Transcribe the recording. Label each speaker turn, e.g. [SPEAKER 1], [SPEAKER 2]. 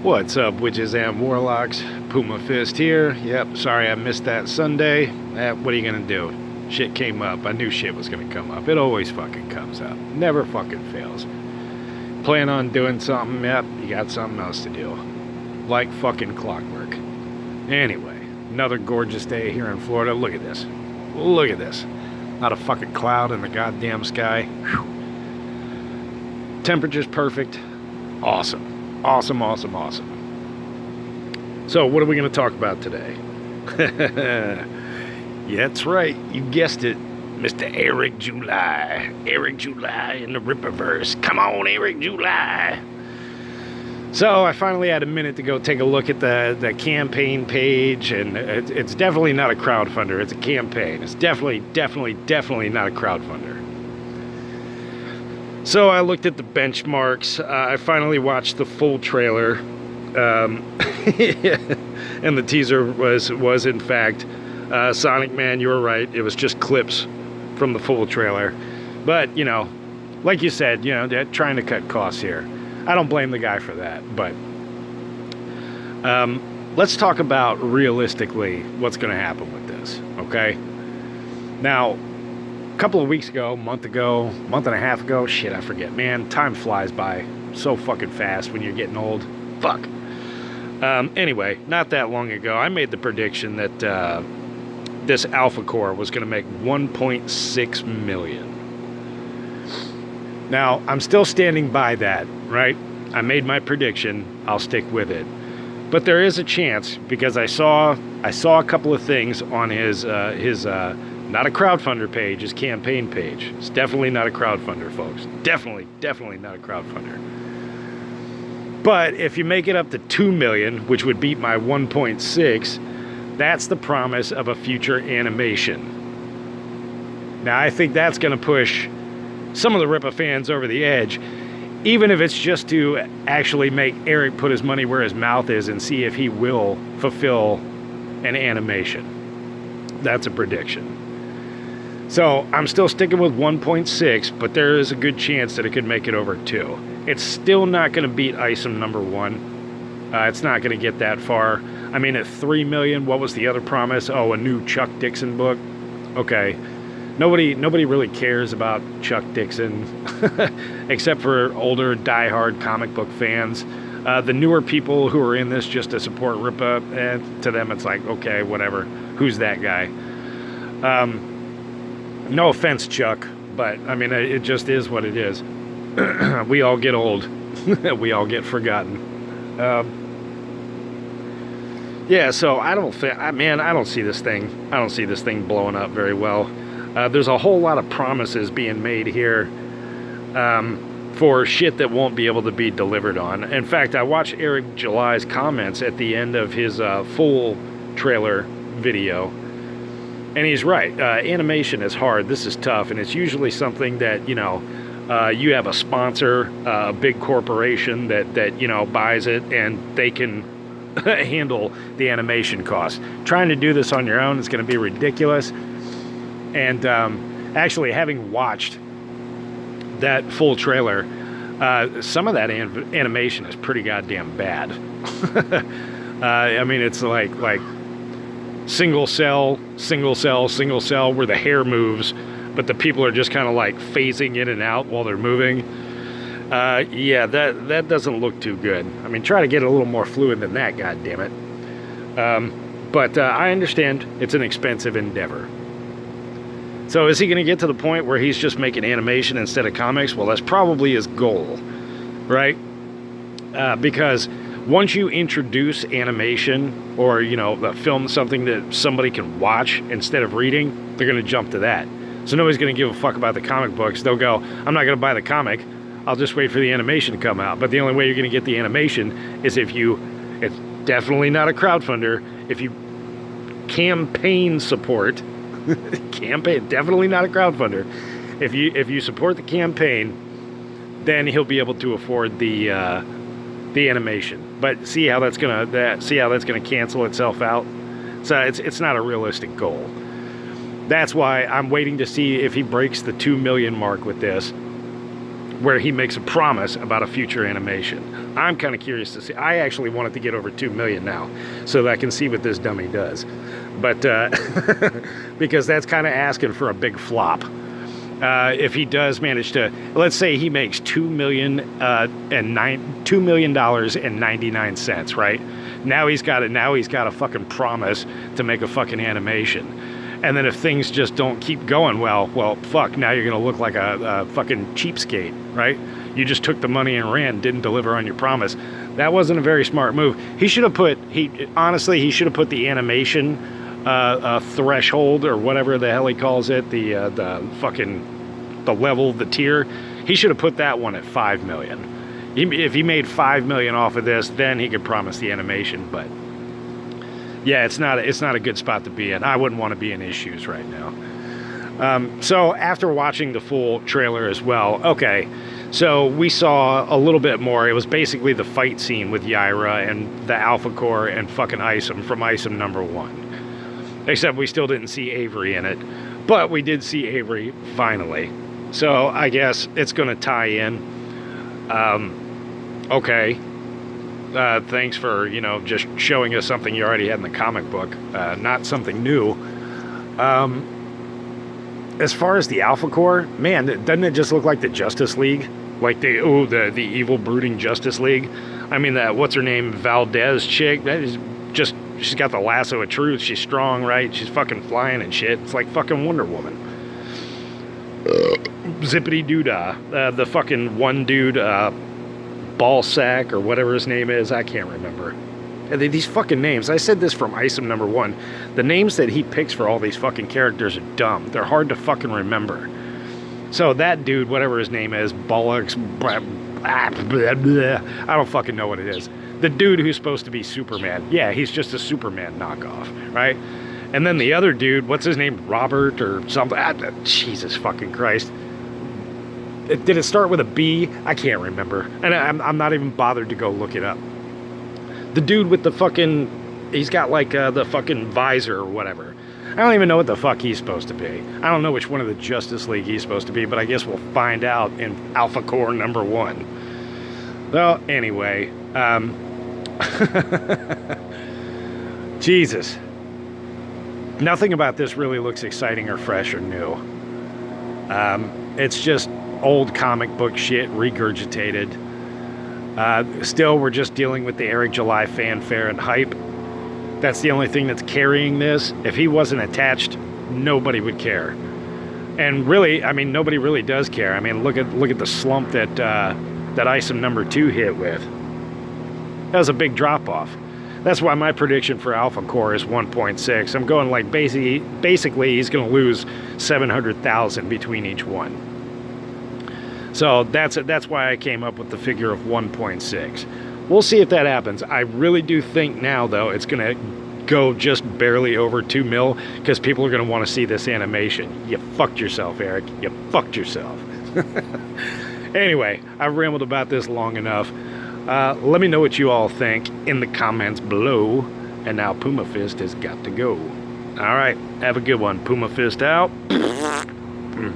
[SPEAKER 1] What's up, witches and warlocks? Puma Fist here. Yep, sorry I missed that Sunday. What are you gonna do? Shit came up. I knew shit was gonna come up. It always fucking comes up. Never fucking fails. Plan on doing something, yep, you got something else to do. Like fucking clockwork. Anyway, another gorgeous day here in Florida. Look at this. Look at this. Not a fucking cloud in the goddamn sky. Whew. Temperature's perfect. Awesome. Awesome. So, what are we going to talk about today? Yeah, that's right. You guessed it. Mr. Eric July. Eric July in the Rippaverse. Come on, Eric July. So, I finally had a minute to go take a look at the campaign page, and it's definitely not a crowdfunder. It's a campaign. It's definitely not a crowdfunder. So I looked at the benchmarks. I finally watched the full trailer, and the teaser was in fact Sonic Man. You were right; it was just clips from the full trailer. But you know, like you said, you know, they're trying to cut costs here. I don't blame the guy for that. But let's talk about realistically what's going to happen with this. Okay, now. A couple of weeks ago, month and a half ago, shit, I forget, man, time flies by so fucking fast when you're getting old. Fuck. Anyway, not that long ago, I made the prediction that this Alpha Core was going to make 1.6 million. Now, I'm still standing by that, right? I made my prediction. I'll stick with it. But there is a chance, because I saw a couple of things on his not a crowdfunder page, his campaign page. It's definitely not a crowdfunder, folks. Definitely not a crowdfunder. But if you make it up to 2 million, which would beat my 1.6, that's the promise of a future animation. Now, I think that's going to push some of the Rippa fans over the edge, even if it's just to actually make Eric put his money where his mouth is and see if he will fulfill an animation. That's a prediction. So I'm still sticking with 1.6, but there is a good chance that it could make it over 2. It's still not going to beat Isom #1. It's not going to get that far. I mean, at 3 million, what was the other promise? Oh, a new Chuck Dixon book. Okay, nobody really cares about Chuck Dixon, except for older diehard comic book fans. The newer people who are in this just to support Rippa, to them it's like, okay, whatever. Who's that guy? No offense, Chuck, but I mean, it just is what it is. We all get old. We all get forgotten. Yeah, so I don't see this thing. I don't see this thing blowing up very well. There's a whole lot of promises being made here for shit that won't be able to be delivered on. In fact, I watched Eric July's comments at the end of his full trailer video. And he's right. Animation is hard. This is tough. And it's usually something that, you know, you have a sponsor, a big corporation that, you know, buys it and they can handle the animation costs. Trying to do this on your own is going to be ridiculous. And actually, having watched that full trailer, some of that animation is pretty goddamn bad. I mean, it's like single cell where the hair moves, but the people are just kind of like phasing in and out while they're moving. Yeah, that doesn't look too good. I mean, try to get a little more fluid than that, goddammit. But I understand it's an expensive endeavor. So is he going to get to the point where he's just making animation instead of comics? Well, that's probably his goal, right? Because once you introduce animation or, you know, film something that somebody can watch instead of reading, they're going to jump to that. So nobody's going to give a fuck about the comic books. They'll go, I'm not going to buy the comic. I'll just wait for the animation to come out. But the only way you're going to get the animation is it's definitely not a crowdfunder, if you campaign support, definitely not a crowdfunder. If you support the campaign, then he'll be able to afford the animation. But see how that's gonna cancel itself out. So it's not a realistic goal. That's why I'm waiting to see if he breaks the 2 million mark with this where he makes a promise about a future animation. I'm kind of curious to see. I actually want it to get over 2 million now, so that I can see what this dummy does. But because that's kind of asking for a big flop. If he does manage to, let's say he makes $2 million and $2 million and 99 cents, right? Now he's got a fucking promise to make a fucking animation. And then if things just don't keep going well, fuck, now you're gonna look like a fucking cheapskate, right? You just took the money and ran, didn't deliver on your promise. That wasn't a very smart move. He should have put the animation threshold, or whatever the hell he calls it, the level, the tier. He should have put that one at 5 million. If he made 5 million off of this, then he could promise the animation. But yeah, it's not a good spot to be in. I wouldn't want to be in his shoes right now. So after watching the full trailer as well, okay, so we saw a little bit more. It was basically the fight scene with Yaira and the Alpha Core and fucking Isom from Isom #1. Except we still didn't see Avery in it. But we did see Avery finally. So I guess it's going to tie in. Okay. Thanks for, just showing us something you already had in the comic book. Not something new. As far as the Alpha Core, man, doesn't it just look like the Justice League? Like the evil brooding Justice League? I mean, that, what's her name, Valdez chick? That is just, she's got the lasso of truth. She's strong, right? She's fucking flying and shit. It's like fucking Wonder Woman. Zippity doodah. The fucking one dude, Ballsack, or whatever his name is, I can't remember. These fucking names, I said this from Isom #1, the names that he picks for all these fucking characters are dumb. They're hard to fucking remember. So that dude, whatever his name is, Bollocks, I don't fucking know what it is. The dude who's supposed to be Superman, yeah, he's just a Superman knockoff, right? And then the other dude, what's his name, Robert or something? Jesus fucking Christ. Did it start with a B? I can't remember. And I'm not even bothered to go look it up. The dude with the fucking, he's got like the fucking visor or whatever. I don't even know what the fuck he's supposed to be. I don't know which one of the Justice League he's supposed to be, but I guess we'll find out in Alpha Core #1. Well, anyway. Jesus. Nothing about this really looks exciting or fresh or new. It's just old comic book shit regurgitated. Still, we're just dealing with the Eric July fanfare and hype. That's the only thing that's carrying this. If he wasn't attached, nobody would care. And really, I mean, nobody really does care. I mean, look at the slump that Isom #2 hit with. That was a big drop off. That's why my prediction for Alpha Core is 1.6. I'm going like basically he's going to lose 700,000 between each one. So that's why I came up with the figure of 1.6. We'll see if that happens. I really do think now, though, it's going to go just barely over 2 mil because people are going to want to see this animation. You fucked yourself, Eric. You fucked yourself. Anyway, I've rambled about this long enough. Let me know what you all think in the comments below. And now Puma Fist has got to go. All right, have a good one. Puma Fist out.